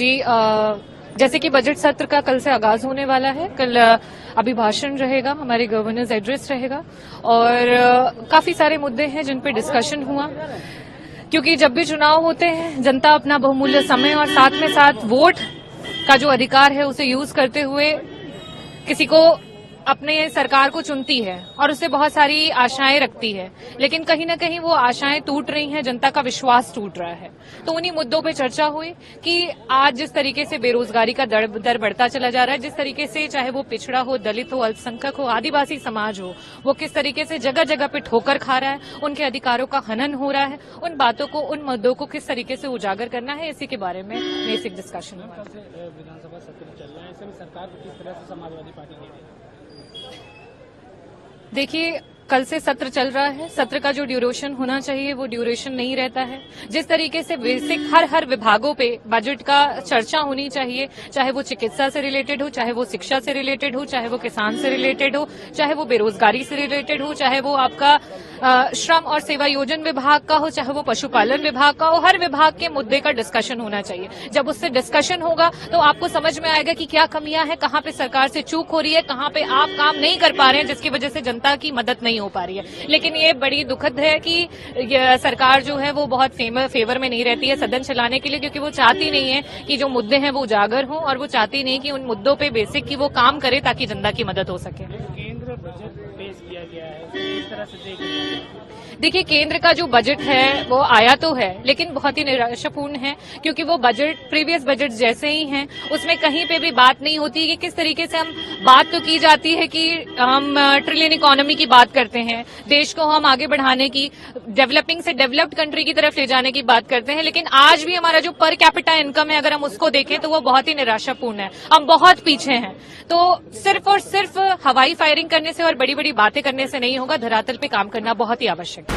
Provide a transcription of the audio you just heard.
जी, जैसे कि बजट सत्र का कल से आगाज होने वाला है। कल अभिभाषण रहेगा, हमारे गवर्नर्स एड्रेस रहेगा और काफी सारे मुद्दे हैं जिन पे डिस्कशन हुआ, क्योंकि जब भी चुनाव होते हैं जनता अपना बहुमूल्य समय और साथ में साथ वोट का जो अधिकार है उसे यूज करते हुए किसी को अपने सरकार को चुनती है और उससे बहुत सारी आशाएं रखती है, लेकिन कहीं न कहीं वो आशाएं टूट रही हैं, जनता का विश्वास टूट रहा है। तो उन्हीं मुद्दों पे चर्चा हुई कि आज जिस तरीके से बेरोजगारी का दर बढ़ता चला जा रहा है, जिस तरीके से चाहे वो पिछड़ा हो, दलित हो, अल्पसंख्यक हो, आदिवासी समाज हो, वो किस तरीके से जगह जगह पे ठोकर खा रहा है, उनके अधिकारों का हनन हो रहा है, उन बातों को, उन मुद्दों को किस तरीके से उजागर करना है, इसी के बारे में बेसिक डिस्कशन हुआ। विधानसभा सत्र चल रहा है, ऐसे में सरकार को किस तरह से समाजवादी पार्टी दे रही है? देखिए, कल से सत्र चल रहा है। सत्र का जो ड्यूरेशन होना चाहिए वो ड्यूरेशन नहीं रहता है। जिस तरीके से बेसिक हर विभागों पे बजट का चर्चा होनी चाहिए, चाहे वो चिकित्सा से रिलेटेड हो, चाहे वो शिक्षा से रिलेटेड हो, चाहे वो किसान से रिलेटेड हो, चाहे वो बेरोजगारी से रिलेटेड हो, चाहे वो आपका श्रम और सेवा योजन विभाग का हो, चाहे वो पशुपालन विभाग का हो, हर विभाग के मुद्दे का डिस्कशन होना चाहिए। जब उससे डिस्कशन होगा तो आपको समझ में आएगा कि क्या कमियां हैं, कहां पे सरकार से चूक हो रही है, कहां पे आप काम नहीं कर पा रहे हैं, जिसकी वजह से जनता की मदद नहीं हो पा रही है। लेकिन ये बड़ी दुखद है कि सरकार जो है वो बहुत फेवर में नहीं रहती है सदन चलाने के लिए, क्योंकि वो चाहती नहीं है कि जो मुद्दे हैं वो उजागर हों और वो चाहती नहीं कि उन मुद्दों पे बेसिक की वो काम करे ताकि जनता की मदद हो सके। केंद्र बजट पेश किया गया है, किस तरह से देख रहे हैं? देखिए, केंद्र का जो बजट है वो आया तो है, लेकिन बहुत ही निराशापूर्ण है, क्योंकि वो बजट प्रीवियस बजट जैसे ही हैं। उसमें कहीं पे भी बात नहीं होती कि किस तरीके से हम बात तो की जाती है कि हम ट्रिलियन इकोनॉमी की बात करते हैं, देश को हम आगे बढ़ाने की, डेवलपिंग से डेवलप्ड कंट्री की तरफ ले जाने की बात करते हैं, लेकिन आज भी हमारा जो पर कैपिटा इनकम है अगर हम उसको देखें तो वो बहुत ही निराशापूर्ण है। हम बहुत पीछे हैं। तो सिर्फ और सिर्फ हवाई फायरिंग करने से और बड़ी बड़ी बातें करने से नहीं होगा, धरातल पे काम करना बहुत ही आवश्यक है।